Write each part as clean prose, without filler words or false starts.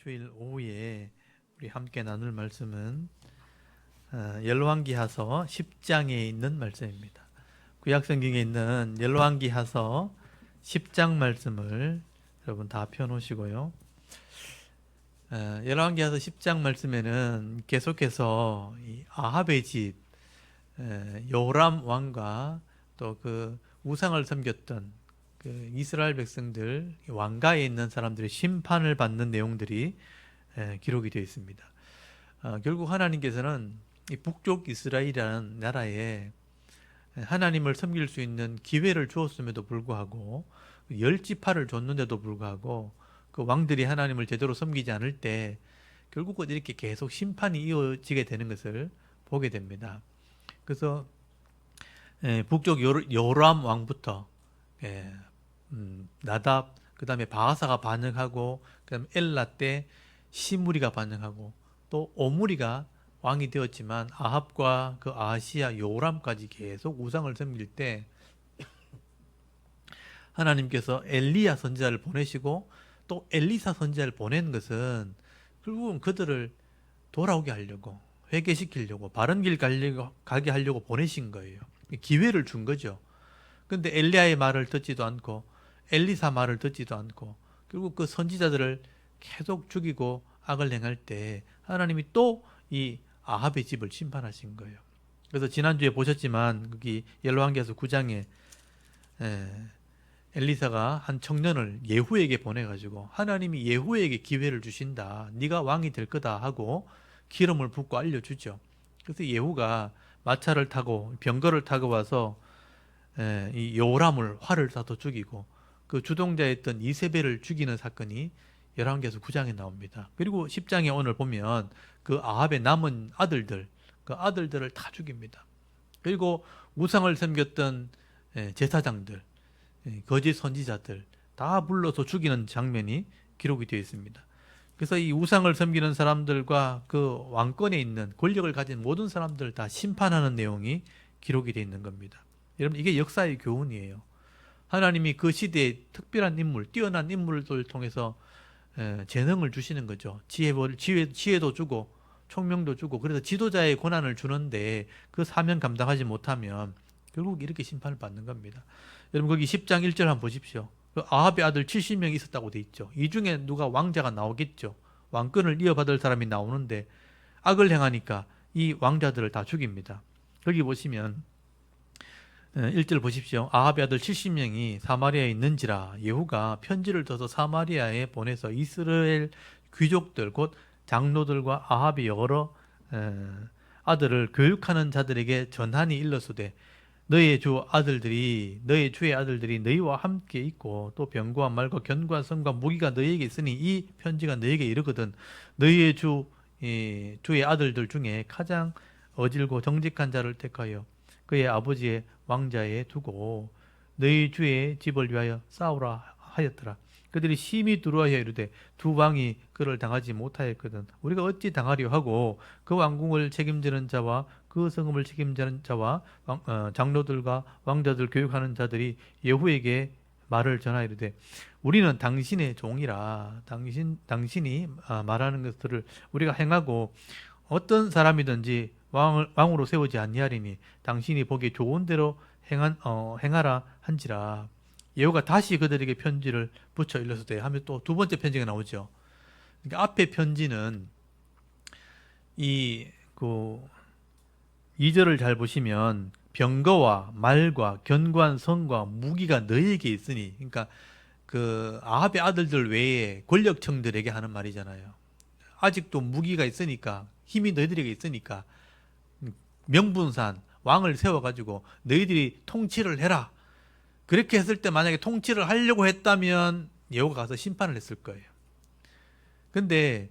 주일 오후에 우리 함께 나눌 말씀은 열왕기하서 10장에 있는 말씀입니다. 구약성경에 있는 열왕기하서 10장 말씀을 여러분 다 펴놓으시고요. 열왕기하서 10장 말씀에는 계속해서 이 아합의 집 요람 왕과 또 그 우상을 섬겼던 그 이스라엘 백성들 왕가에 있는 사람들의 심판을 받는 내용들이 기록이 되어 있습니다. 결국 하나님께서는 이 북쪽 이스라엘이라는 나라에 하나님을 섬길 수 있는 기회를 주었음에도 불구하고 열 지파를 줬는데도 불구하고 그 왕들이 하나님을 제대로 섬기지 않을 때 결국은 이렇게 계속 심판이 이어지게 되는 것을 보게 됩니다. 그래서 북쪽 요람 왕부터 나답, 그 다음에 바하사가 반응하고, 그 다음에 엘라 때 시므리가 반응하고, 또 오므리가 왕이 되었지만 아합과 그 아하시아 요람까지 계속 우상을 섬길 때 하나님께서 엘리야 선지자를 보내시고 또 엘리사 선지자를 보낸 것은 결국은 그들을 돌아오게 하려고, 회개시키려고, 바른 길 가게 하려고 보내신 거예요. 기회를 준 거죠. 근데 엘리야의 말을 듣지도 않고 엘리사 말을 듣지도 않고 결국 그 선지자들을 계속 죽이고 악을 행할 때 하나님이 또 이 아합의 집을 심판하신 거예요. 그래서 지난주에 보셨지만 거기 열왕기하서 9장에 엘리사가 한 청년을 예후에게 보내가지고 하나님이 예후에게 기회를 주신다, 네가 왕이 될 거다 하고 기름을 붓고 알려주죠. 그래서 예후가 마차를 타고 병거를 타고 와서 이 요람을 활을 쏴서 죽이고 그 주동자였던 이세벨을 죽이는 사건이 열왕기하서 9장에 나옵니다. 그리고 10장에 오늘 보면 그 아합의 남은 아들들, 그 아들들을 다 죽입니다. 그리고 우상을 섬겼던 제사장들, 거짓 선지자들 다 불러서 죽이는 장면이 기록이 되어 있습니다. 그래서 이 우상을 섬기는 사람들과 그 왕권에 있는 권력을 가진 모든 사람들을 다 심판하는 내용이 기록이 되어 있는 겁니다. 여러분, 이게 역사의 교훈이에요. 하나님이 그 시대에 특별한 인물, 뛰어난 인물들을 통해서 재능을 주시는 거죠. 지혜도 주고 총명도 주고, 그래서 지도자의 권한을 주는데 그 사명 감당하지 못하면 결국 이렇게 심판을 받는 겁니다. 여러분, 거기 10장 1절 한번 보십시오. 그 아합의 아들 70명이 있었다고 돼 있죠. 이 중에 누가 왕자가 나오겠죠. 왕권을 이어받을 사람이 나오는데 악을 행하니까 이 왕자들을 다 죽입니다. 거기 보시면 1절 보십시오. 아합의 아들 70명이 사마리아에 있는지라 예후가 편지를 써서 사마리아에 보내서 이스라엘 귀족들 곧 장로들과 아합의 여러 아들을 교육하는 자들에게 전하니 일러소되 너의 주의 아들들이 너희와 함께 있고 또 병과 말과 견과 성과 무기가 너희에게 있으니 이 편지가 너희에게 이르거든 너희의 주의 아들들 중에 가장 어질고 정직한 자를 택하여 그의 아버지의 왕자에 두고 너희 주의 집을 위하여 싸우라 하였더라. 그들이 심히 두려워하여 이르되 두 왕이 그를 당하지 못하였거든 우리가 어찌 당하려 하고 그 왕궁을 책임지는 자와 그 성읍을 책임지는 자와 장로들과 왕자들 교육하는 자들이 예후에게 말을 전하이르되 우리는 당신의 종이라 당신이 말하는 것들을 우리가 행하고 어떤 사람이든지 왕으로 세우지 아니하리니 당신이 보기 좋은 대로 행하라 한지라. 예후가 다시 그들에게 편지를 붙여 일러서되 하면 또 두 번째 편지가 나오죠. 그러니까 앞에 편지는 이 2절을 잘 보시면 병거와 말과 견고한 성과 무기가 너희에게 있으니, 그러니까 그 아합의 아들들 외에 권력층들에게 하는 말이잖아요. 아직도 무기가 있으니까, 힘이 너희들에게 있으니까 명분산 왕을 세워가지고 너희들이 통치를 해라. 그렇게 했을 때 만약에 통치를 하려고 했다면 예후가 가서 심판을 했을 거예요. 근데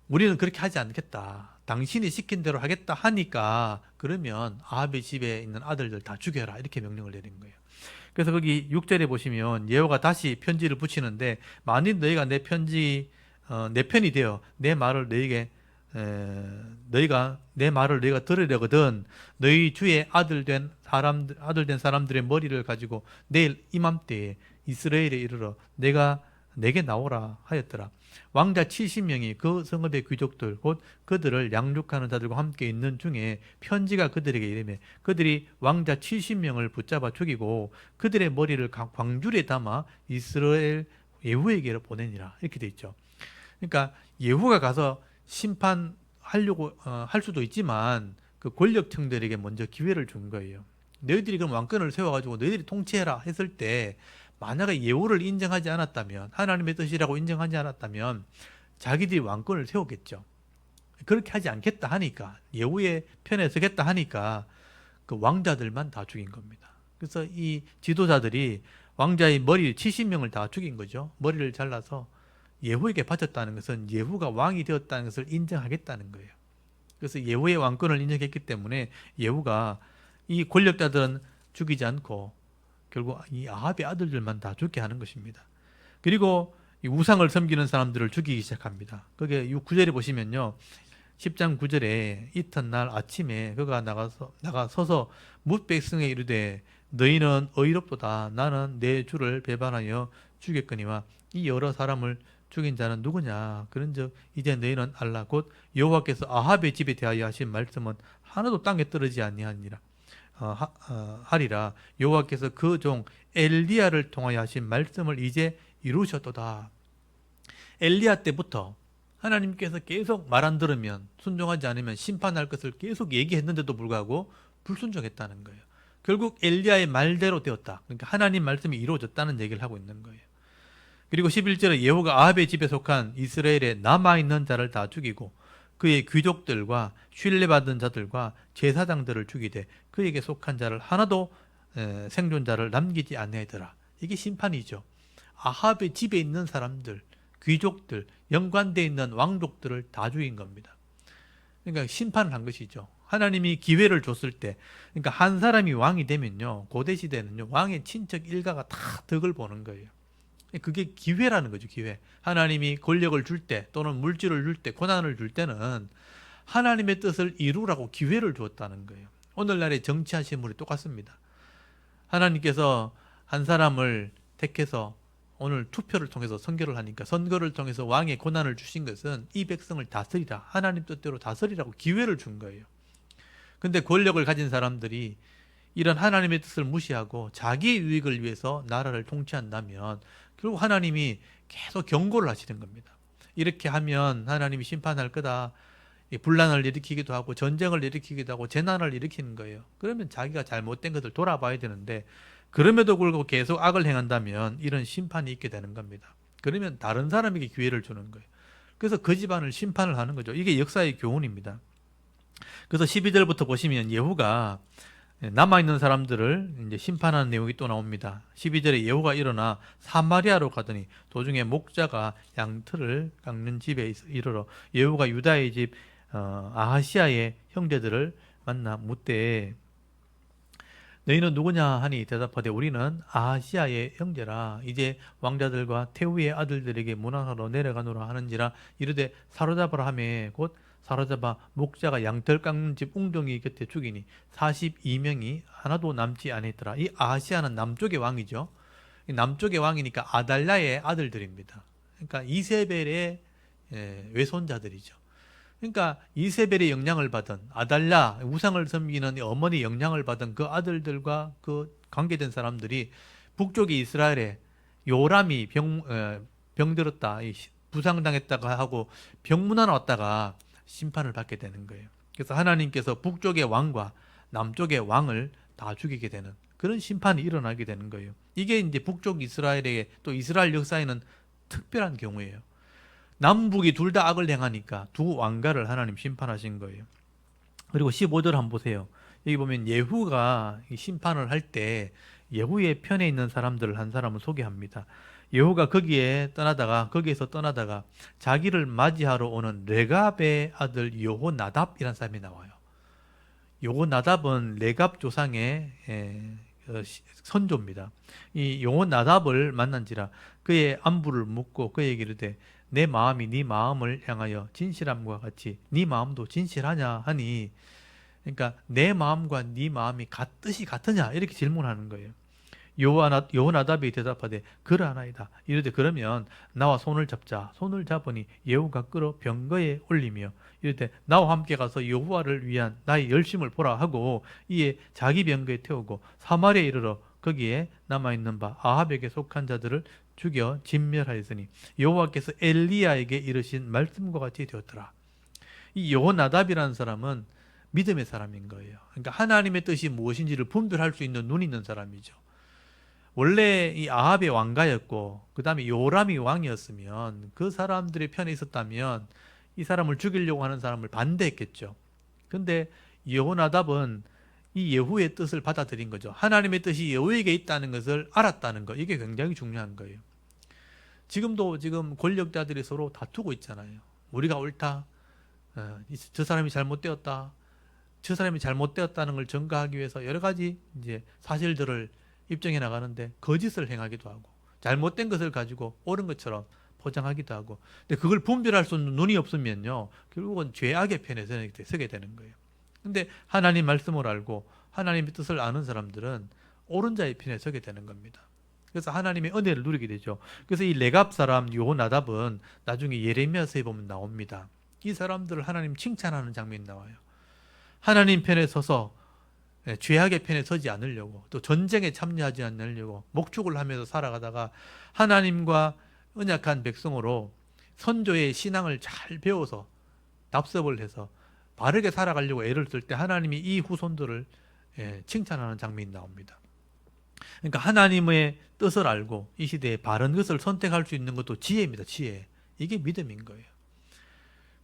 우리는 그렇게 하지 않겠다. 당신이 시킨 대로 하겠다 하니까 그러면 아합의 집에 있는 아들들 다 죽여라 이렇게 명령을 내린 거예요. 그래서 거기 6절에 보시면 예후가 다시 편지를 붙이는데 만일 너희가 내 편이 되어 내 말을 너희가 들으려거든 너희 주의 아들 된 사람들의 머리를 가지고 내일 이맘때에 이스라엘에 이르러 내가 내게 나오라 하였더라. 왕자 70명이 그 성읍의 귀족들 곧 그들을 양육하는 자들과 함께 있는 중에 편지가 그들에게 이르매 그들이 왕자 70명을 붙잡아 죽이고 그들의 머리를 광줄에 담아 이스라엘 예후에게로 보내니라. 이렇게 돼 있죠. 그러니까 예후가 가서 심판하려고 할 수도 있지만 그 권력층들에게 먼저 기회를 준 거예요. 너희들이 그럼 왕권을 세워가지고 너희들이 통치해라 했을 때 만약에 예후를 인정하지 않았다면 하나님의 뜻이라고 인정하지 않았다면 자기들이 왕권을 세우겠죠. 그렇게 하지 않겠다 하니까 예후의 편에 서겠다 하니까 그 왕자들만 다 죽인 겁니다. 그래서 이 지도자들이 왕자의 머리 70명을 다 죽인 거죠. 머리를 잘라서 예후에게 바쳤다는 것은 예후가 왕이 되었다는 것을 인정하겠다는 거예요. 그래서 예후의 왕권을 인정했기 때문에 예후가 이 권력자들은 죽이지 않고 결국 이 아합의 아들들만 다 죽게 하는 것입니다. 그리고 이 우상을 섬기는 사람들을 죽이기 시작합니다. 그게 9절에 보시면요. 10장 9절에 이튿날 아침에 그가 나가 서서 뭇 백성에 이르되 너희는 의롭도다. 나는 내 주를 배반하여 죽였거니와 이 여러 사람을 죽인 자는 누구냐? 그런즉 이제 너희는 알라. 곧 여호와께서 아합의 집에 대하여 하신 말씀은 하나도 땅에 떨어지지 아니하니라. 하리라. 여호와께서 그 종 엘리야를 통하여 하신 말씀을 이제 이루셨도다. 엘리야 때부터 하나님께서 계속 말 안 들으면 순종하지 않으면 심판할 것을 계속 얘기했는데도 불구하고 불순종했다는 거예요. 결국 엘리야의 말대로 되었다. 그러니까 하나님 말씀이 이루어졌다는 얘기를 하고 있는 거예요. 그리고 11절에 예후가 아합의 집에 속한 이스라엘에 남아있는 자를 다 죽이고 그의 귀족들과 신뢰받은 자들과 제사장들을 죽이되 그에게 속한 자를 하나도 생존자를 남기지 아니하더라. 이게 심판이죠. 아합의 집에 있는 사람들, 귀족들, 연관되어 있는 왕족들을 다 죽인 겁니다. 그러니까 심판을 한 것이죠. 하나님이 기회를 줬을 때, 그러니까 한 사람이 왕이 되면요, 고대 시대는요, 왕의 친척 일가가 다 덕을 보는 거예요. 그게 기회라는 거죠, 기회. 하나님이 권력을 줄 때, 또는 물질을 줄 때, 고난을 줄 때는 하나님의 뜻을 이루라고 기회를 주었다는 거예요. 오늘날의 정치하시는 분이 똑같습니다. 하나님께서 한 사람을 택해서 오늘 투표를 통해서 선거를 하니까 선거를 통해서 왕의 고난을 주신 것은 이 백성을 다스리라, 하나님 뜻대로 다스리라고 기회를 준 거예요. 근데 권력을 가진 사람들이 이런 하나님의 뜻을 무시하고 자기 유익을 위해서 나라를 통치한다면 결국 하나님이 계속 경고를 하시는 겁니다. 이렇게 하면 하나님이 심판할 거다. 분란을 일으키기도 하고 전쟁을 일으키기도 하고 재난을 일으키는 거예요. 그러면 자기가 잘못된 것을 돌아봐야 되는데 그럼에도 불구하고 계속 악을 행한다면 이런 심판이 있게 되는 겁니다. 그러면 다른 사람에게 기회를 주는 거예요. 그래서 그 집안을 심판을 하는 거죠. 이게 역사의 교훈입니다. 그래서 12절부터 보시면 예후가 남아있는 사람들을 이제 심판하는 내용이 또 나옵니다. 12절에 예후가 일어나 사마리아로 가더니 도중에 목자가 양털을 깎는 집에 이르러 예후가 유다의 집 아하시아의 형제들을 만나 묻되 너희는 누구냐 하니 대답하되 우리는 아하시아의 형제라. 이제 왕자들과 태후의 아들들에게 문안하러 내려가노라 하는지라. 이르되 사로잡으라 하매 곧 사로잡아 목자가 양털 깎는 집 웅덩이 곁에 죽이니 42명이 하나도 남지 아니했더라. 이 아하시아는 남쪽의 왕이죠. 남쪽의 왕이니까 아달랴의 아들들입니다. 그러니까 이세벨의 외손자들이죠. 그러니까 이세벨의 영향을 받은 아달랴, 우상을 섬기는 어머니 영향을 받은 그 아들들과 그 관계된 사람들이 북쪽의 이스라엘에 요람이 병들었다, 부상당했다가 하고 병문안 왔다가 심판을 받게 되는 거예요. 그래서 하나님께서 북쪽의 왕과 남쪽의 왕을 다 죽이게 되는 그런 심판이 일어나게 되는 거예요. 이게 이제 북쪽 이스라엘의 또 이스라엘 역사에는 특별한 경우예요. 남북이 둘 다 악을 행하니까 두 왕가를 하나님 심판하신 거예요. 그리고 15절 한번 보세요. 여기 보면 예후가 심판을 할 때 예후의 편에 있는 사람들을 한 사람을 소개합니다. 예후가 거기에서 떠나다가 자기를 맞이하러 오는 레갑의 아들 여호나답이라는 사람이 나와요. 여호나답은 레갑 조상의 선조입니다. 이 여호나답을 만난지라 그의 안부를 묻고 그에게 이르되 내 마음이 네 마음을 향하여 진실함과 같이 네 마음도 진실하냐 하니, 그러니까 내 마음과 네 마음이 뜻이 같으냐 이렇게 질문하는 거예요. 여호나답이 대답하되 그러하나이다. 이르되 그러면 나와 손을 잡자. 손을 잡으니 예후가 끌어 병거에 올리며 이르되 나와 함께 가서 여호와를 위한 나의 열심을 보라 하고 이에 자기 병거에 태우고 사마리아에 이르러 거기에 남아있는 바 아합에게 속한 자들을 죽여 진멸하였으니 여호와께서 엘리야에게 이르신 말씀과 같이 되었더라. 이 여호나답이라는 사람은 믿음의 사람인 거예요. 그러니까 하나님의 뜻이 무엇인지를 분별할 수 있는 눈이 있는 사람이죠. 원래 이 아합의 왕가였고 그 다음에 요람이 왕이었으면 그 사람들의 편에 있었다면 이 사람을 죽이려고 하는 사람을 반대했겠죠. 근데 여호나답은 이 예후의 뜻을 받아들인 거죠. 하나님의 뜻이 예후에게 있다는 것을 알았다는 거. 이게 굉장히 중요한 거예요. 지금도 지금 권력자들이 서로 다투고 있잖아요. 우리가 옳다. 저 사람이 잘못되었다. 저 사람이 잘못되었다는 걸 증거하기 위해서 여러 가지 이제 사실들을 입증해 나가는데 거짓을 행하기도 하고 잘못된 것을 가지고 옳은 것처럼 포장하기도 하고 근데 그걸 분별할 수 있는 눈이 없으면요 결국은 죄악의 편에 서게 되는 거예요. 근데 하나님 말씀을 알고 하나님의 뜻을 아는 사람들은 옳은 자의 편에 서게 되는 겁니다. 그래서 하나님의 은혜를 누리게 되죠. 그래서 이 레갑 사람 여호나답은 나중에 예레미야서에 보면 나옵니다. 이 사람들을 하나님 칭찬하는 장면이 나와요. 하나님 편에 서서 죄악의 편에 서지 않으려고 또 전쟁에 참여하지 않으려고 목축을 하면서 살아가다가 하나님과 언약한 백성으로 선조의 신앙을 잘 배워서 납습을 해서 바르게 살아가려고 애를 쓸 때 하나님이 이 후손들을 칭찬하는 장면이 나옵니다. 그러니까 하나님의 뜻을 알고 이 시대에 바른 것을 선택할 수 있는 것도 지혜입니다. 지혜. 이게 믿음인 거예요.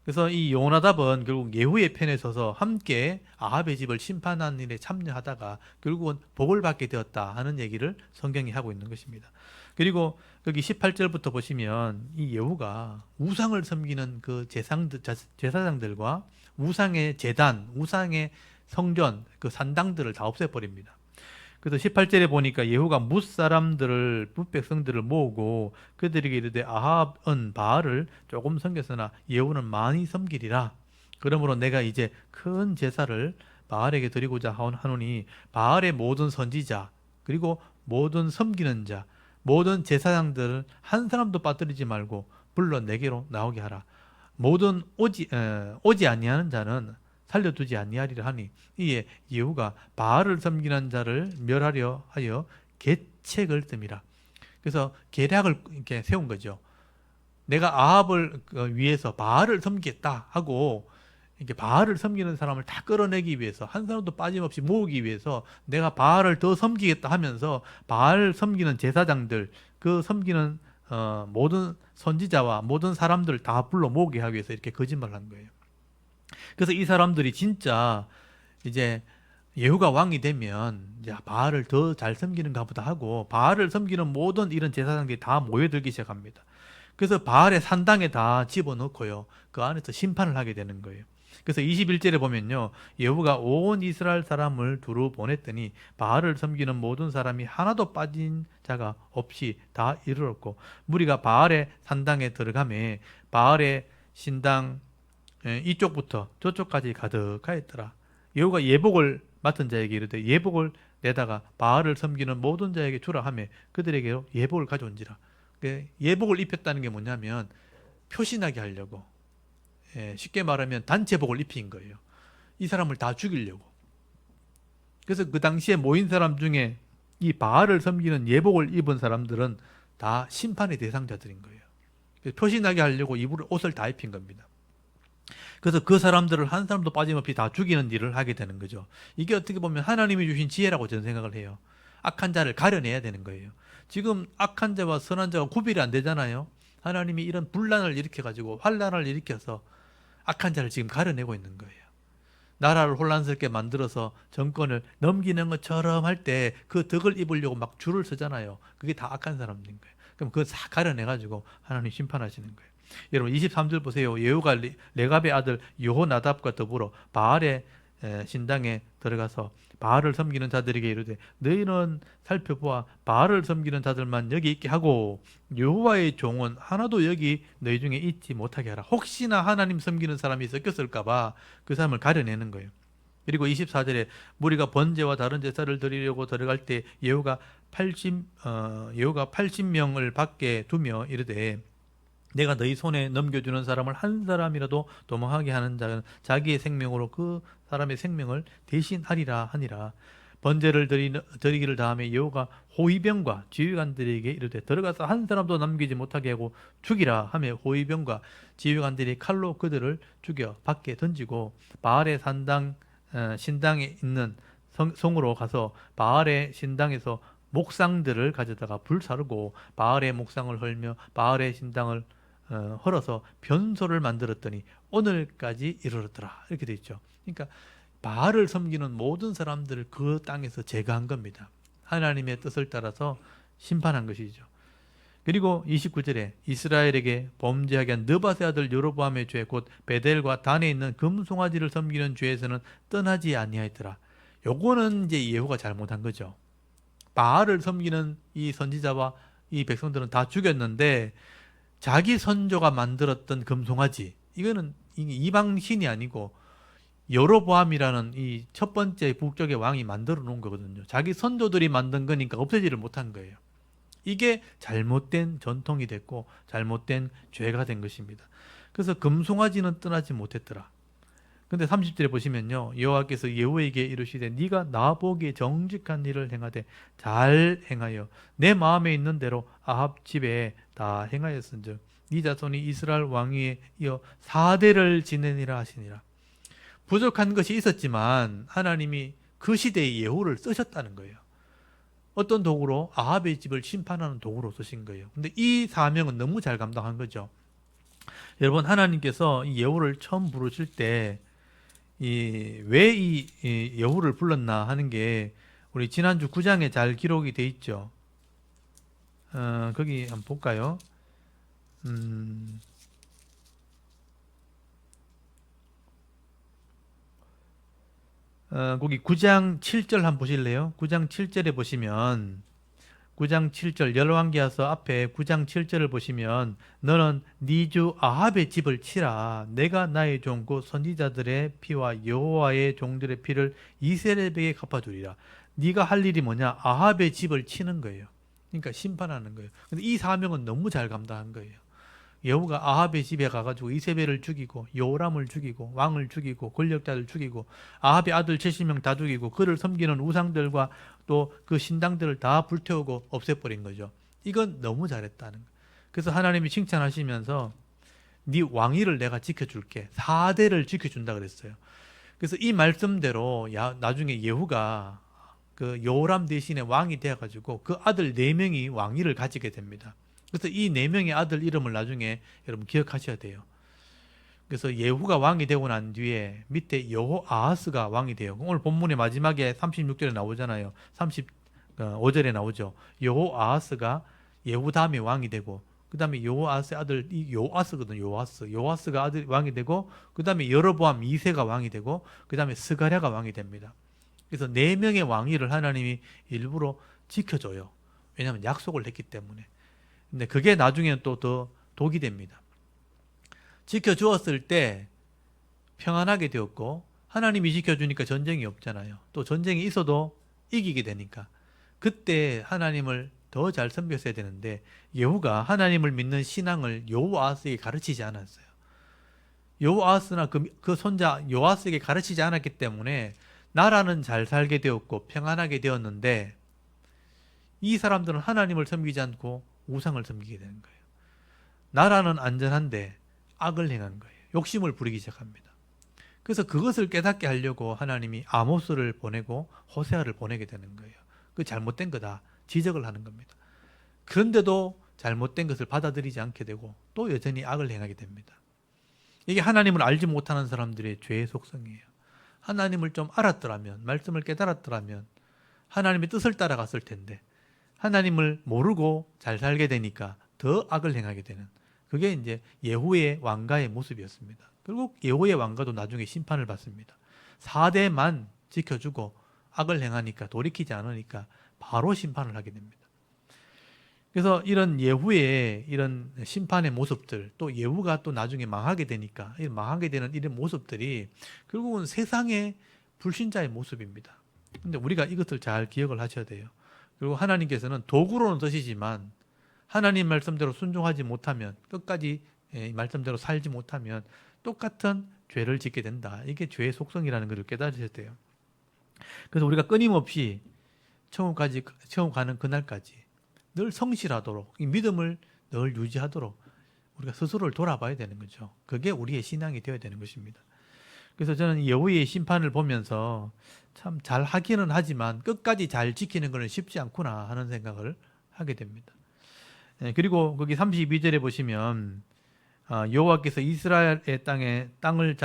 그래서 이 요나답은 결국 예후의 편에 서서 함께 아합의 집을 심판하는 일에 참여하다가 결국은 복을 받게 되었다 하는 얘기를 성경이 하고 있는 것입니다. 그리고 여기 18절부터 보시면 이 예후가 우상을 섬기는 그 제사장들과 우상의 제단, 우상의 성전, 그 산당들을 다 없애버립니다. 그래서 18절에 보니까 예후가 뭇 백성들을 모으고 그들에게 이르되 아합은 바알을 조금 섬겼으나 예후는 많이 섬기리라. 그러므로 내가 이제 큰 제사를 바알에게 드리고자 하노니 바알의 모든 선지자 그리고 모든 섬기는 자 모든 제사장들을 한 사람도 빠뜨리지 말고 불러 내게로 나오게 하라. 모든 오지 아니하는 자는 살려두지 아니하리라 하니 이에 예후가 바알을 섬기는 자를 멸하려 하여 계책을 씁니다. 그래서 계략을 이렇게 세운 거죠. 내가 아합을 위해서 바알을 섬기겠다 하고 이렇게 바알을 섬기는 사람을 다 끌어내기 위해서 한 사람도 빠짐없이 모으기 위해서 내가 바알을 더 섬기겠다 하면서 바알 섬기는 제사장들 그 섬기는 모든 선지자와 모든 사람들을 다 불러 모으게 하기 위해서 이렇게 거짓말을 한 거예요. 그래서 이 사람들이 진짜 이제 예후가 왕이 되면 이제 바알을 더 잘 섬기는가 보다 하고 바알을 섬기는 모든 이런 제사장들이 다 모여들기 시작합니다. 그래서 바알의 산당에 다 집어넣고요. 그 안에서 심판을 하게 되는 거예요. 그래서 21절에 보면요. 예후가 온 이스라엘 사람을 두루 보냈더니 바알을 섬기는 모든 사람이 하나도 빠진 자가 없이 다 이르렀고 무리가 바알의 산당에 들어가매 바알의 신당 이쪽부터 저쪽까지 가득하였더라. 예후가 예복을 맡은 자에게 이르되 예복을 내다가 바알을 섬기는 모든 자에게 주라 하며 그들에게 예복을 가져온지라. 예복을 입혔다는 게 뭐냐면 표신하게 하려고 쉽게 말하면 단체복을 입힌 거예요. 이 사람을 다 죽이려고. 그래서 그 당시에 모인 사람 중에 이 바알을 섬기는 예복을 입은 사람들은 다 심판의 대상자들인 거예요. 표신하게 하려고 옷을 다 입힌 겁니다. 그래서 그 사람들을 한 사람도 빠짐없이 다 죽이는 일을 하게 되는 거죠. 이게 어떻게 보면 하나님이 주신 지혜라고 저는 생각을 해요. 악한 자를 가려내야 되는 거예요. 지금 악한 자와 선한 자가 구별이 안 되잖아요. 하나님이 이런 분란을 일으켜가지고 환란을 일으켜서 악한 자를 지금 가려내고 있는 거예요. 나라를 혼란스럽게 만들어서 정권을 넘기는 것처럼 할 때 그 덕을 입으려고 막 줄을 서잖아요. 그게 다 악한 사람들인 거예요. 그럼 그거 다 가려내가지고 하나님 심판하시는 거예요. 여러분 23절 보세요. 예후가 레갑의 아들 여호나답과 더불어 바알의 신당에 들어가서 바알을 섬기는 자들에게 이르되 너희는 살펴보아 바알을 섬기는 자들만 여기 있게 하고 여호와의 종은 하나도 여기 너희 중에 있지 못하게 하라. 혹시나 하나님 섬기는 사람이 섞였을까 봐 그 사람을 가려내는 거예요. 그리고 24절에 무리가 번제와 다른 제사를 드리려고 들어갈 때 예후가 80명을 밖에 두며 이르되 내가 너희 손에 넘겨주는 사람을 한 사람이라도 도망하게 하는 자는 자기의 생명으로 그 사람의 생명을 대신하리라 하니라. 번제를 드리기를 다음에 여호가 호위병과 지휘관들에게 이르되 들어가서 한 사람도 남기지 못하게 하고 죽이라 하며 호위병과 지휘관들이 칼로 그들을 죽여 밖에 던지고 바알의 신당에 있는 성으로 가서 바알의 신당에서 목상들을 가져다가 불사르고 바알의 목상을 헐며 바알의 신당을 헐어서 변소를 만들었더니 오늘까지 이르렀더라. 이렇게 돼 있죠. 그러니까 바알을 섬기는 모든 사람들을 그 땅에서 제거한 겁니다. 하나님의 뜻을 따라서 심판한 것이죠. 그리고 29절에 이스라엘에게 범죄하게 한 느밧의 아들 여로보암의 죄 곧 베델과 단에 있는 금송아지를 섬기는 죄에서는 떠나지 아니하였더라. 요거는 이제 예후가 잘못한 거죠. 바알을 섬기는 이 선지자와 이 백성들은 다 죽였는데 자기 선조가 만들었던 금송아지, 이거는 이방 신이 아니고 여로보암이라는 이 첫 번째 북쪽의 왕이 만들어 놓은 거거든요. 자기 선조들이 만든 거니까 없애지를 못한 거예요. 이게 잘못된 전통이 됐고 잘못된 죄가 된 것입니다. 그래서 금송아지는 떠나지 못했더라. 근데 30절에 보시면요, 여호와께서 예후에게 이르시되 네가 나보기에 정직한 일을 행하되 잘 행하여 내 마음에 있는 대로 아합 집에 다 행하였은즉 네 자손이 이스라엘 왕위에 이어 4대를 지내니라 하시니라. 부족한 것이 있었지만 하나님이 그 시대에 예후를 쓰셨다는 거예요. 어떤 도구로? 아합의 집을 심판하는 도구로 쓰신 거예요. 근데 이 사명은 너무 잘 감당한 거죠. 여러분, 하나님께서 이 예후를 처음 부르실 때 왜 이 예후를 불렀나 하는 게 우리 지난주 9장에 잘 기록이 돼 있죠. 거기 한번 볼까요? 거기 9장 7절 한번 보실래요? 9장 7절에 보시면 9장 7절 열왕기하서 앞에 9장 7절을 보시면 너는 네 주 아합의 집을 치라. 내가 나의 종 곧 선지자들의 피와 여호와의 종들의 피를 이스라엘에게 갚아주리라. 네가 할 일이 뭐냐? 아합의 집을 치는 거예요. 그러니까 심판하는 거예요. 근데 이 사명은 너무 잘 감당한 거예요. 여호가 아합의 집에 가가지고 이세벨을 죽이고 요람을 죽이고 왕을 죽이고 권력자들 죽이고 아합의 아들 70명 다 죽이고 그를 섬기는 우상들과 또 그 신당들을 다 불태우고 없애버린 거죠. 이건 너무 잘했다는 거예요. 그래서 하나님이 칭찬하시면서 네 왕위를 내가 지켜줄게. 4대를 지켜준다 그랬어요. 그래서 이 말씀대로 나중에 예후가 그 요람 대신에 왕이 되어가지고 그 아들 4명이 왕위를 가지게 됩니다. 그래서 이 4명의 아들 이름을 나중에 여러분 기억하셔야 돼요. 그래서 예후가 왕이 되고 난 뒤에 밑에 여호아하스가 왕이 돼요. 오늘 본문의 마지막에 36절에 나오잖아요. 35절에 나오죠. 여호아하스가 예후 다음에 왕이 되고 그 다음에 여호아하스의 아들 요아스거든요. 요아스가 아들 왕이 되고 그 다음에 여로보암 2세가 왕이 되고 그 다음에 스가랴가 왕이 됩니다. 그래서 4명의 왕위를 하나님이 일부러 지켜줘요. 왜냐하면 약속을 했기 때문에. 근데 그게 나중에는 또 더 독이 됩니다. 지켜주었을 때 평안하게 되었고 하나님이 지켜주니까 전쟁이 없잖아요. 또 전쟁이 있어도 이기게 되니까 그때 하나님을 더 잘 섬겼어야 되는데 예후가 하나님을 믿는 신앙을 여호아스에게 가르치지 않았어요. 여호아스나 그 손자 요아스에게 가르치지 않았기 때문에 나라는 잘 살게 되었고 평안하게 되었는데 이 사람들은 하나님을 섬기지 않고 우상을 섬기게 되는 거예요. 나라는 안전한데 악을 행하는 거예요. 욕심을 부리기 시작합니다. 그래서 그것을 깨닫게 하려고 하나님이 아모스를 보내고 호세아를 보내게 되는 거예요. 그 잘못된 거다. 지적을 하는 겁니다. 그런데도 잘못된 것을 받아들이지 않게 되고 또 여전히 악을 행하게 됩니다. 이게 하나님을 알지 못하는 사람들의 죄의 속성이에요. 하나님을 좀 알았더라면, 말씀을 깨달았더라면 하나님의 뜻을 따라갔을 텐데 하나님을 모르고 잘 살게 되니까 더 악을 행하게 되는, 그게 이제 예후의 왕가의 모습이었습니다. 결국 예후의 왕가도 나중에 심판을 받습니다. 4대만 지켜주고 악을 행하니까, 돌이키지 않으니까 바로 심판을 하게 됩니다. 그래서 이런 예후의 이런 심판의 모습들, 또 예후가 또 나중에 망하게 되니까 망하게 되는 이런 모습들이 결국은 세상의 불신자의 모습입니다. 근데 우리가 이것을 잘 기억을 하셔야 돼요. 그리고 하나님께서는 도구로는 쓰시지만 하나님 말씀대로 순종하지 못하면 끝까지 말씀대로 살지 못하면 똑같은 죄를 짓게 된다. 이게 죄의 속성이라는 것을 깨달으셔야 돼요. 그래서 우리가 끊임없이 처음 가는 그날까지 늘 성실하도록 이 믿음을 늘 유지하도록 우리가 스스로를 돌아봐야 되는 거죠. 그게 우리의 신앙이 되어야 되는 것입니다. 그래서 저는 여호와의 심판을 보면서 참 잘 하기는 하지만 끝까지 잘 지키는 것은 쉽지 않구나 하는 생각을 하게 됩니다. 그리고 거기 32절에 보시면 여호와께서 이스라엘의 땅을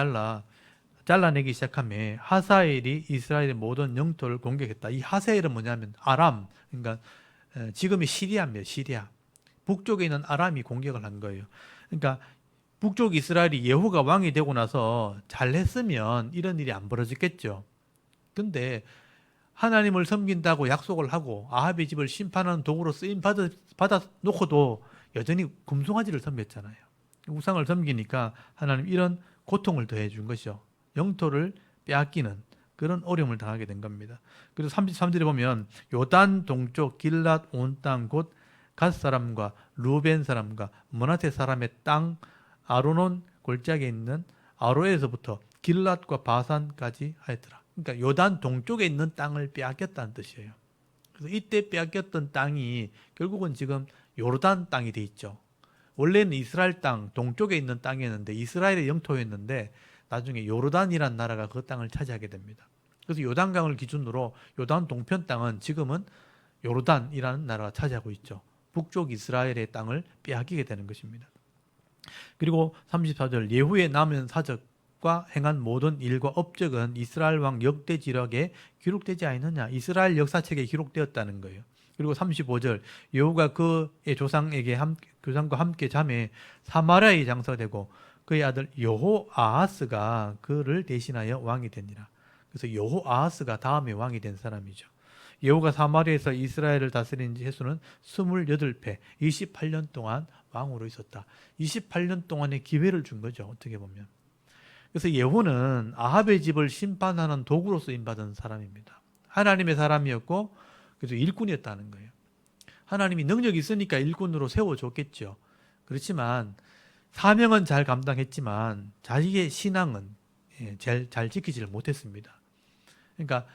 잘라내기 시작하며 하사엘이 이스라엘의 모든 영토를 공격했다. 이 하사엘은 뭐냐면 아람, 그러니까 지금의 시리아입니다. 시리아. 북쪽에 있는 아람이 공격을 한 거예요. 그러니까 북쪽 이스라엘이 예후가 왕이 되고 나서 잘했으면 이런 일이 안 벌어졌겠죠. 근데 하나님을 섬긴다고 약속을 하고 아합의 집을 심판하는 도구로 쓰임 받아 놓고도 여전히 금송아지를 섬겼잖아요. 우상을 섬기니까 하나님 이런 고통을 더해 준 것이죠. 영토를 빼앗기는 그런 어려움을 당하게 된 겁니다. 그래서 33절에 보면 요단 동쪽 길랏 온 땅 곧 갓 사람과 루벤 사람과 므낫세 사람의 땅 아르논 골짜기에 있는 아로에서부터 길랏과 바산까지 하였더라. 그러니까 요단 동쪽에 있는 땅을 빼앗겼다는 뜻이에요. 그래서 이때 빼앗겼던 땅이 결국은 지금 요르단 땅이 돼 있죠. 원래는 이스라엘 땅 동쪽에 있는 땅이었는데 이스라엘의 영토였는데 나중에 요르단이라는 나라가 그 땅을 차지하게 됩니다. 그래서 요단강을 기준으로 요단 동편 땅은 지금은 요르단이라는 나라가 차지하고 있죠. 북쪽 이스라엘의 땅을 빼앗기게 되는 것입니다. 그리고 34절 예후의 남은 사적과 행한 모든 일과 업적은 이스라엘 왕 역대지력에 기록되지 않느냐. 이스라엘 역사책에 기록되었다는 거예요. 그리고 35절 예후가 그의 조상과 함께 잠에 사마리아에 장사되고 그의 아들 여호아하스가 그를 대신하여 왕이 되니라. 그래서 여호아하스가 다음에 왕이 된 사람이죠. 예후가 사마리아에서 이스라엘을 다스린 횟수는 28배, 28년 동안 왕으로 있었다. 28년 동안의 기회를 준 거죠. 어떻게 보면. 그래서 예후는 아합의 집을 심판하는 도구로 쓰임받은 사람입니다. 하나님의 사람이었고 그래서 일꾼이었다는 거예요. 하나님이 능력이 있으니까 일꾼으로 세워줬겠죠. 그렇지만 사명은 잘 감당했지만 자기의 신앙은 잘 지키지를 못했습니다. 그러니까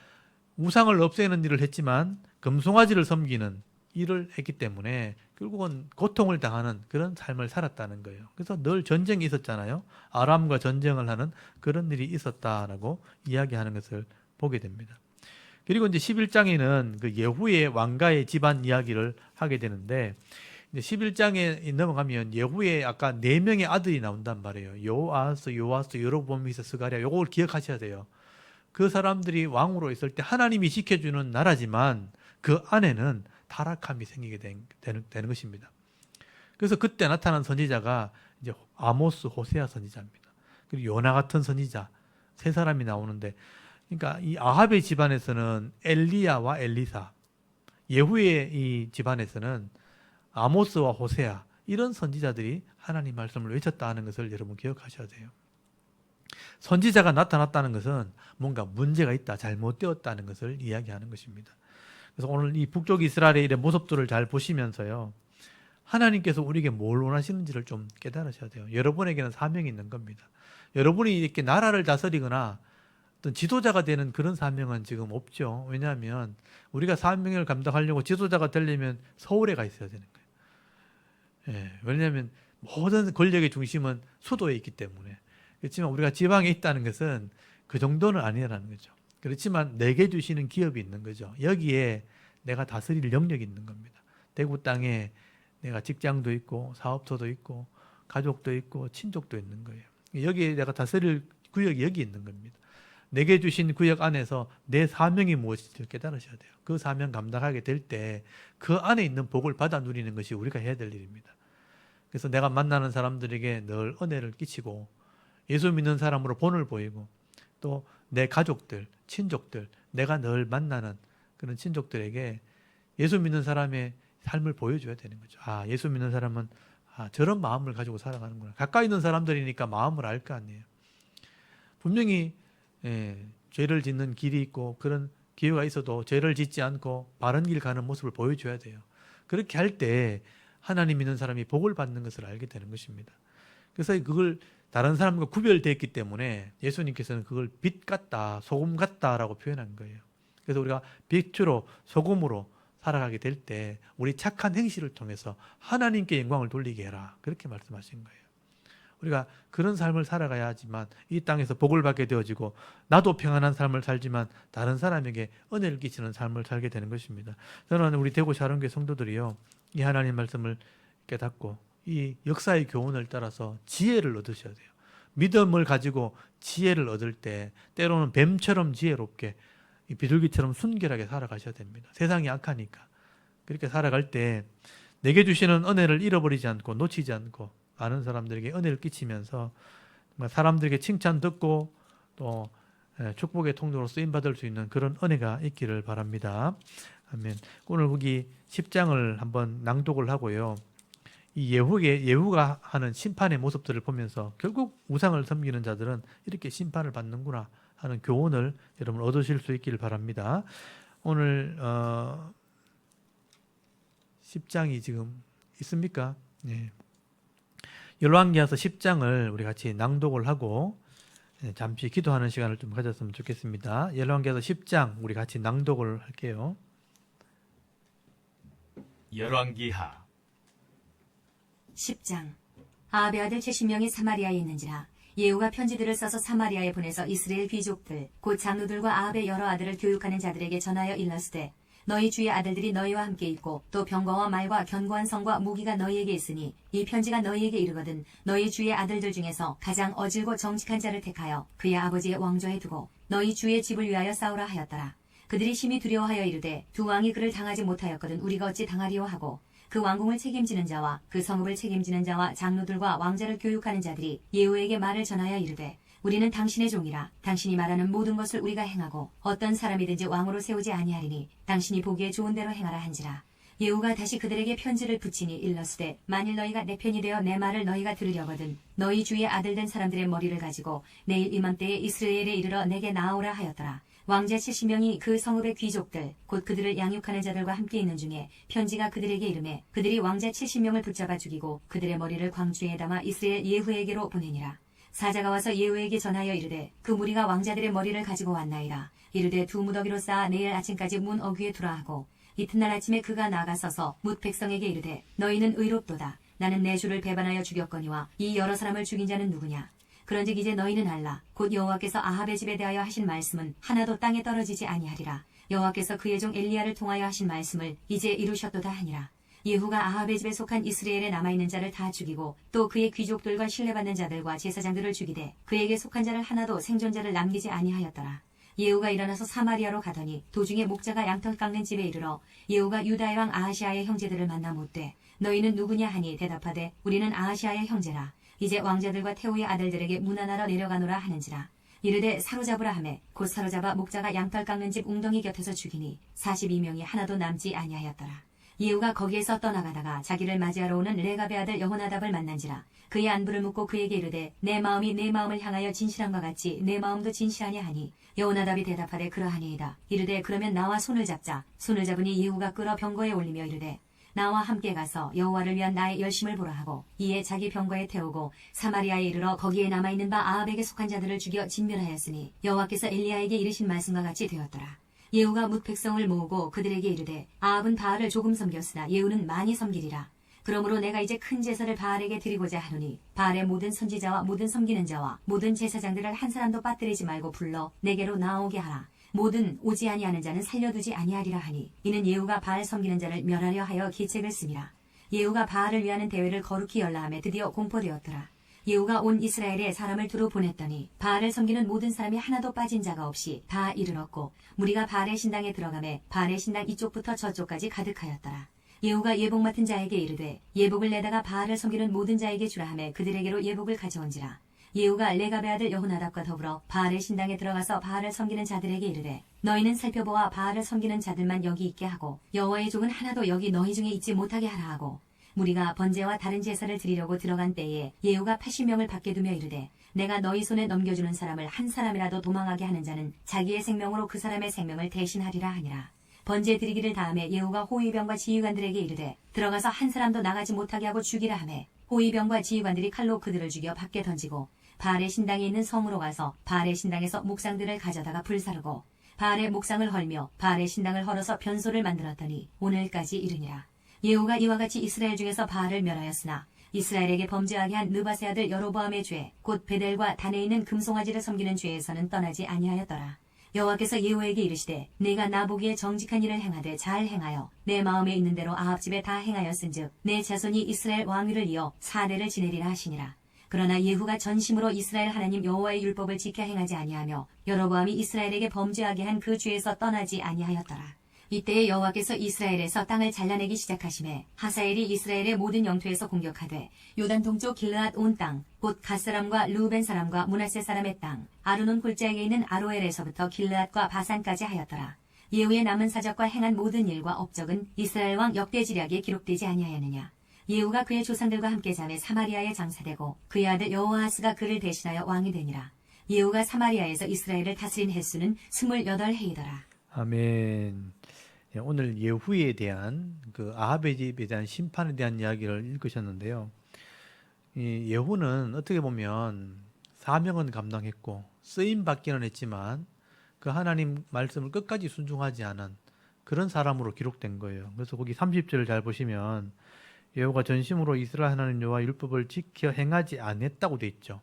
우상을 없애는 일을 했지만 금송아지를 섬기는 일을 했기 때문에 결국은 고통을 당하는 그런 삶을 살았다는 거예요. 그래서 늘 전쟁이 있었잖아요. 아람과 전쟁을 하는 그런 일이 있었다라고 이야기하는 것을 보게 됩니다. 그리고 이제 11장에는 그 예후의 왕가의 집안 이야기를 하게 되는데 이제 11장에 넘어가면 예후의 아까 4명의 아들이 나온단 말이에요. 요아스, 여로보암에서 스가랴. 요걸 기억하셔야 돼요. 그 사람들이 왕으로 있을 때 하나님이 지켜주는 나라지만 그 안에는 타락함이 생기게 되는 것입니다. 그래서 그때 나타난 선지자가 이제 아모스, 호세아 선지자입니다. 그리고 요나 같은 선지자 3사람이 나오는데, 그러니까 이 아합의 집안에서는 엘리야와 엘리사, 예후의 이 집안에서는 아모스와 호세아 이런 선지자들이 하나님 말씀을 외쳤다 하는 것을 여러분 기억하셔야 돼요. 선지자가 나타났다는 것은 뭔가 문제가 있다, 잘못되었다는 것을 이야기하는 것입니다. 그래서 오늘 이 북쪽 이스라엘의 이런 모습들을 잘 보시면서요, 하나님께서 우리에게 뭘 원하시는지를 좀 깨달으셔야 돼요. 여러분에게는 사명이 있는 겁니다. 여러분이 이렇게 나라를 다스리거나 어떤 지도자가 되는 그런 사명은 지금 없죠. 왜냐하면 우리가 사명을 감당하려고 지도자가 되려면 서울에 가 있어야 되는 거예요. 왜냐하면 모든 권력의 중심은 수도에 있기 때문에. 그렇지만 우리가 지방에 있다는 것은 그 정도는 아니라는 거죠. 그렇지만 내게 주시는 기업이 있는 거죠. 여기에 내가 다스릴 영역이 있는 겁니다. 대구 땅에 내가 직장도 있고 사업소도 있고 가족도 있고 친족도 있는 거예요. 여기에 내가 다스릴 구역이 여기 있는 겁니다. 내게 주신 구역 안에서 내 사명이 무엇인지 깨달으셔야 돼요. 그 사명 감당하게 될 때 그 안에 있는 복을 받아 누리는 것이 우리가 해야 될 일입니다. 그래서 내가 만나는 사람들에게 늘 은혜를 끼치고 예수 믿는 사람으로 본을 보이고 또 내 가족들, 친족들, 내가 늘 만나는 그런 친족들에게 예수 믿는 사람의 삶을 보여줘야 되는 거죠. 아, 예수 믿는 사람은 저런 마음을 가지고 살아가는구나. 가까이 있는 사람들이니까 마음을 알 거 아니에요. 분명히 죄를 짓는 길이 있고 그런 기회가 있어도 죄를 짓지 않고 바른 길 가는 모습을 보여줘야 돼요. 그렇게 할 때 하나님 믿는 사람이 복을 받는 것을 알게 되는 것입니다. 그래서 그걸 다른 사람과 구별되었기 때문에 예수님께서는 그걸 빛 같다, 소금 같다라고 표현한 거예요. 그래서 우리가 빛으로 소금으로 살아가게 될 때 우리 착한 행실을 통해서 하나님께 영광을 돌리게 해라. 그렇게 말씀하신 거예요. 우리가 그런 삶을 살아가야지만 이 땅에서 복을 받게 되어지고 나도 평안한 삶을 살지만 다른 사람에게 은혜를 끼치는 삶을 살게 되는 것입니다. 저는 우리 대구 샤론교회 성도들이요, 이 하나님 말씀을 깨닫고 이 역사의 교훈을 따라서 지혜를 얻으셔야 돼요. 믿음을 가지고 지혜를 얻을 때 때로는 뱀처럼 지혜롭게 비둘기처럼 순결하게 살아가셔야 됩니다. 세상이 악하니까. 그렇게 살아갈 때 내게 주시는 은혜를 잃어버리지 않고 놓치지 않고 많은 사람들에게 은혜를 끼치면서 사람들에게 칭찬 듣고 또 축복의 통로로 쓰임받을 수 있는 그런 은혜가 있기를 바랍니다. 아멘. 오늘 거기 10장을 한번 낭독을 하고요. 이 예후가 하는 심판의 모습들을 보면서 결국 우상을 섬기는 자들은 이렇게 심판을 받는구나 하는 교훈을 여러분 얻으실 수 있기를 바랍니다. 오늘 10장이 지금 있습니까? 네. 열왕기하서 10장을 우리 같이 낭독을 하고 잠시 기도하는 시간을 좀 가졌으면 좋겠습니다. 열왕기하서 10장 우리 같이 낭독을 할게요. 열왕기하 10장. 아합의 아들 70명이 사마리아에 있는지라 예후가 편지들을 써서 사마리아에 보내서 이스라엘 귀족들 곧 장로들과 아합의 여러 아들을 교육하는 자들에게 전하여 일렀으되 너희 주의 아들들이 너희와 함께 있고 또 병거와 말과 견고한 성과 무기가 너희에게 있으니 이 편지가 너희에게 이르거든 너희 주의 아들들 중에서 가장 어질고 정직한 자를 택하여 그의 아버지의 왕좌에 두고 너희 주의 집을 위하여 싸우라 하였더라. 그들이 심히 두려워하여 이르되 두 왕이 그를 당하지 못하였거든 우리가 어찌 당하리요 하고 그 왕궁을 책임지는 자와 그 성읍을 책임지는 자와 장로들과 왕자를 교육하는 자들이 예후에게 말을 전하여 이르되 우리는 당신의 종이라 당신이 말하는 모든 것을 우리가 행하고 어떤 사람이든지 왕으로 세우지 아니하리니 당신이 보기에 좋은 대로 행하라 한지라. 예후가 다시 그들에게 편지를 붙이니 일렀으되 만일 너희가 내 편이 되어 내 말을 너희가 들으려거든 너희 주의 아들 된 사람들의 머리를 가지고 내일 이맘때에 이스라엘에 이르러 내게 나아오라 하였더라. 왕자 70명이 그 성읍의 귀족들 곧 그들을 양육하는 자들과 함께 있는 중에 편지가 그들에게 이르매 그들이 왕자 70명을 붙잡아 죽이고 그들의 머리를 광주에 담아 이스라엘 예후에게로 보내니라. 사자가 와서 예후에게 전하여 이르되 그 무리가 왕자들의 머리를 가지고 왔나이다. 이르되 두 무더기로 쌓아 내일 아침까지 문 어귀에 두라 하고 이튿날 아침에 그가 나가서서 뭇 백성에게 이르되 너희는 의롭도다. 나는 내 주를 배반하여 죽였거니와 이 여러 사람을 죽인 자는 누구냐. 그런즉 이제 너희는 알라. 곧 여호와께서 아합의 집에 대하여 하신 말씀은 하나도 땅에 떨어지지 아니하리라. 여호와께서 그의 종 엘리야를 통하여 하신 말씀을 이제 이루셨도다 하니라. 예후가 아합의 집에 속한 이스라엘에 남아있는 자를 다 죽이고 또 그의 귀족들과 신뢰받는 자들과 제사장들을 죽이되 그에게 속한 자를 하나도 생존자를 남기지 아니하였더라. 예후가 일어나서 사마리아로 가더니 도중에 목자가 양털 깎는 집에 이르러 예후가 유다의 왕 아하시아의 형제들을 만나 묻되 너희는 누구냐 하니 대답하되 우리는 아하시아의 형제라. 이제 왕자들과 태후의 아들들에게 문안하러 내려가노라 하는지라. 이르되 사로잡으라 하매 곧 사로잡아 목자가 양털 깎는 집 웅덩이 곁에서 죽이니 42명이 하나도 남지 아니하였더라. 예후가 거기에서 떠나가다가 자기를 맞이하러 오는 레갑의 아들 여호나답을 만난지라. 그의 안부를 묻고 그에게 이르되 내 마음이 내 마음을 향하여 진실함과 같이 내 마음도 진실하냐 하니 여호나답이 대답하되 그러하니이다. 이르되 그러면 나와 손을 잡자. 손을 잡으니 예후가 끌어 병거에 올리며 이르되 나와 함께 가서 여호와를 위한 나의 열심을 보라 하고 이에 자기 병거에 태우고 사마리아에 이르러 거기에 남아있는 바 아합에게 속한 자들을 죽여 진멸하였으니 여호와께서 엘리야에게 이르신 말씀과 같이 되었더라. 예후가 뭇 백성을 모으고 그들에게 이르되 아합은 바알을 조금 섬겼으나 예후는 많이 섬기리라. 그러므로 내가 이제 큰 제사를 바알에게 드리고자 하노니 바알의 모든 선지자와 모든 섬기는 자와 모든 제사장들을 한 사람도 빠뜨리지 말고 불러 내게로 나오게 하라. 모든 오지 아니하는 자는 살려두지 아니하리라 하니 이는 예후가 바알 섬기는 자를 멸하려 하여 계책을 씁니다. 예후가 바알을 위하는 대회를 거룩히 열라하며 드디어 공포되었더라. 예후가 온 이스라엘에 사람을 두루 보냈더니 바알을 섬기는 모든 사람이 하나도 빠진 자가 없이 다 이르렀고 무리가 바알의 신당에 들어가매 바알의 신당 이쪽부터 저쪽까지 가득하였더라. 예후가 예복 맡은 자에게 이르되 예복을 내다가 바알을 섬기는 모든 자에게 주라 하며 그들에게로 예복을 가져온지라. 예후가 레갑의 아들 여호나답과 더불어 바알의 신당에 들어가서 바알을 섬기는 자들에게 이르되 너희는 살펴보아 바알을 섬기는 자들만 여기 있게 하고 여호와의 종은 하나도 여기 너희 중에 있지 못하게 하라 하고 무리가 번제와 다른 제사를 드리려고 들어간 때에 예후가 80명을 밖에 두며 이르되 내가 너희 손에 넘겨주는 사람을 한 사람이라도 도망하게 하는 자는 자기의 생명으로 그 사람의 생명을 대신하리라 하니라. 번제 드리기를 다음에 예후가 호위병과 지휘관들에게 이르되 들어가서 한 사람도 나가지 못하게 하고 죽이라 하매 호위병과 지휘관들이 칼로 그들을 죽여 밖에 던지고 바알의 신당에 있는 성으로 가서 바알의 신당에서 목상들을 가져다가 불사르고 바알의 목상을 헐며 바알의 신당을 헐어서 변소를 만들었더니 오늘까지 이르니라. 예후가 이와 같이 이스라엘 중에서 바알을 멸하였으나 이스라엘에게 범죄하게 한 느바세 아들 여로보암의 죄 곧 베델과 단에 있는 금송아지를 섬기는 죄에서는 떠나지 아니하였더라. 여호와께서 예후에게 이르시되 내가 나보기에 정직한 일을 행하되 잘 행하여 내 마음에 있는 대로 아합 집에 다 행하였은즉 내 자손이 이스라엘 왕위를 이어 4대를 지내리라 하시니라. 그러나 예후가 전심으로 이스라엘 하나님 여호와의 율법을 지켜 행하지 아니하며 여로보암이 이스라엘에게 범죄하게 한 그 죄에서 떠나지 아니하였더라. 이때에 여호와께서 이스라엘에서 땅을 잘라내기 시작하심에 하사엘이 이스라엘의 모든 영토에서 공격하되 요단 동쪽 길르앗 온 땅 곧 갓사람과 르우벤 사람과 므낫세 사람의 땅 아르논 골짜기에 있는 아로엘에서부터 길르앗과 바산까지 하였더라. 예후의 남은 사적과 행한 모든 일과 업적은 이스라엘 왕 역대지략에 기록되지 아니하였느냐. 예후가 그의 조상들과 함께 잠에 사마리아에 장사되고 그의 아들 여호아하스가 그를 대신하여 왕이 되니라. 예후가 사마리아에서 이스라엘을 다스린 횟수는 28해이더라. 아멘. 예, 오늘 예후에 대한 그 아합의 집에 대한 심판에 대한 이야기를 읽으셨는데요. 이 예후는 어떻게 보면 사명은 감당했고 쓰임 받기는 했지만 그 하나님 말씀을 끝까지 순종하지 않은 그런 사람으로 기록된 거예요. 그래서 거기 30절을 잘 보시면 예후가 전심으로 이스라엘 하나님 여호와 율법을 지켜 행하지 않았다고 돼 있죠.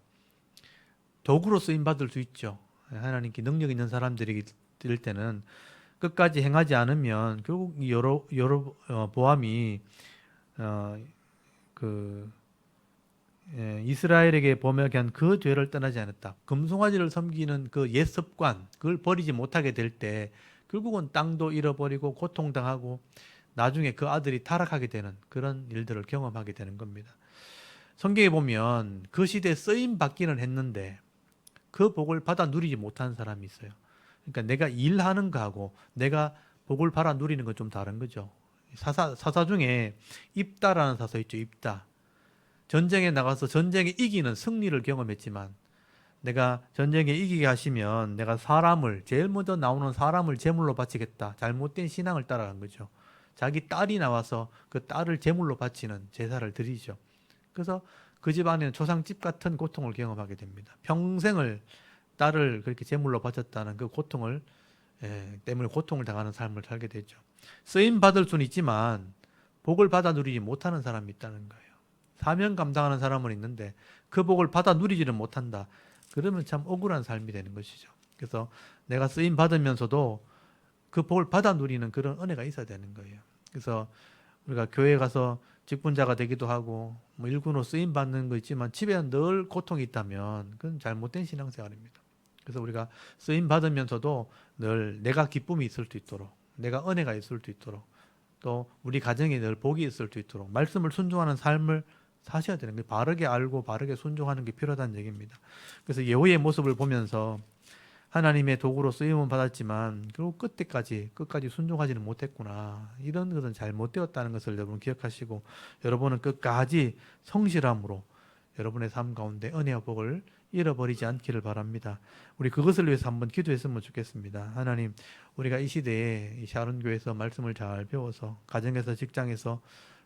도구로 쓰임 받을 수 있죠. 하나님께 능력 있는 사람들이 될 때는 끝까지 행하지 않으면 결국 여로보암이 이스라엘에게 범하게 한 그 죄를 떠나지 않았다. 금송아지를 섬기는 그 옛 습관 그걸 버리지 못하게 될 때 결국은 땅도 잃어버리고 고통당하고 나중에 그 아들이 타락하게 되는 그런 일들을 경험하게 되는 겁니다. 성경에 보면 그 시대에 쓰임 받기는 했는데 그 복을 받아 누리지 못한 사람이 있어요. 그러니까 내가 일하는 거하고 내가 복을 받아 누리는 건 좀 다른 거죠. 사사 중에 입다라는 사사 있죠. 입다. 전쟁에 나가서 전쟁에 이기는 승리를 경험했지만 내가 전쟁에 이기게 하시면 내가 제일 먼저 나오는 사람을 제물로 바치겠다. 잘못된 신앙을 따라간 거죠. 자기 딸이 나와서 그 딸을 제물로 바치는 제사를 드리죠. 그래서 그 집안에는 초상집 같은 고통을 경험하게 됩니다. 평생을 딸을 그렇게 제물로 바쳤다는 그 고통을 때문에 고통을 당하는 삶을 살게 되죠. 쓰임 받을 수는 있지만 복을 받아 누리지 못하는 사람이 있다는 거예요. 사명 감당하는 사람은 있는데 그 복을 받아 누리지는 못한다. 그러면 참 억울한 삶이 되는 것이죠. 그래서 내가 쓰임 받으면서도 그 복을 받아 누리는 그런 은혜가 있어야 되는 거예요. 그래서 우리가 교회에 가서 직분자가 되기도 하고 뭐 일꾼으로 쓰임 받는 거 있지만 집에 늘 고통이 있다면 그건 잘못된 신앙생활입니다. 그래서 우리가 쓰임 받으면서도 늘 내가 기쁨이 있을 수 있도록 내가 은혜가 있을 수 있도록 또 우리 가정에 늘 복이 있을 수 있도록 말씀을 순종하는 삶을 사셔야 되는 거예요. 바르게 알고 바르게 순종하는 게 필요하다는 얘기입니다. 그래서 예후의 모습을 보면서 하나님의 도구로 쓰임은 받았지만 결국 끝까지 순종하지는 못했구나. 이런 것은 잘못되었다는 것을 여러분 기억하시고 여러분은 끝까지 성실함으로 여러분의 삶 가운데 은혜와 복을 잃어버리지 않기를 바랍니다. 우리 그것을 위해서 한번 기도했으면 좋겠습니다. 하나님, 우리가 이 시대에 이 샤론교회에서 말씀을 잘 배워서 가정에서 직장에서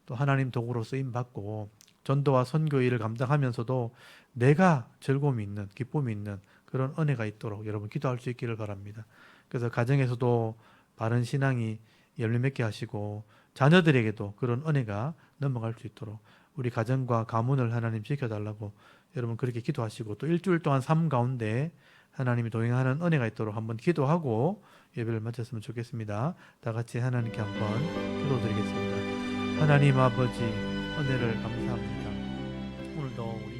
또 하나님 도구로 쓰임받고 전도와 선교 일을 감당하면서도 내가 즐거움이 있는 기쁨이 있는 그런 은혜가 있도록 여러분 기도할 수 있기를 바랍니다. 그래서 가정에서도 바른 신앙이 열매 맺게 하시고 자녀들에게도 그런 은혜가 넘어갈 수 있도록 우리 가정과 가문을 하나님 지켜달라고 여러분 그렇게 기도하시고 또 일주일 동안 삶 가운데 하나님이 동행하는 은혜가 있도록 한번 기도하고 예배를 마쳤으면 좋겠습니다. 다 같이 하나님께 한번 기도드리겠습니다. 하나님 아버지 은혜를 감사합니다. 오늘도 우리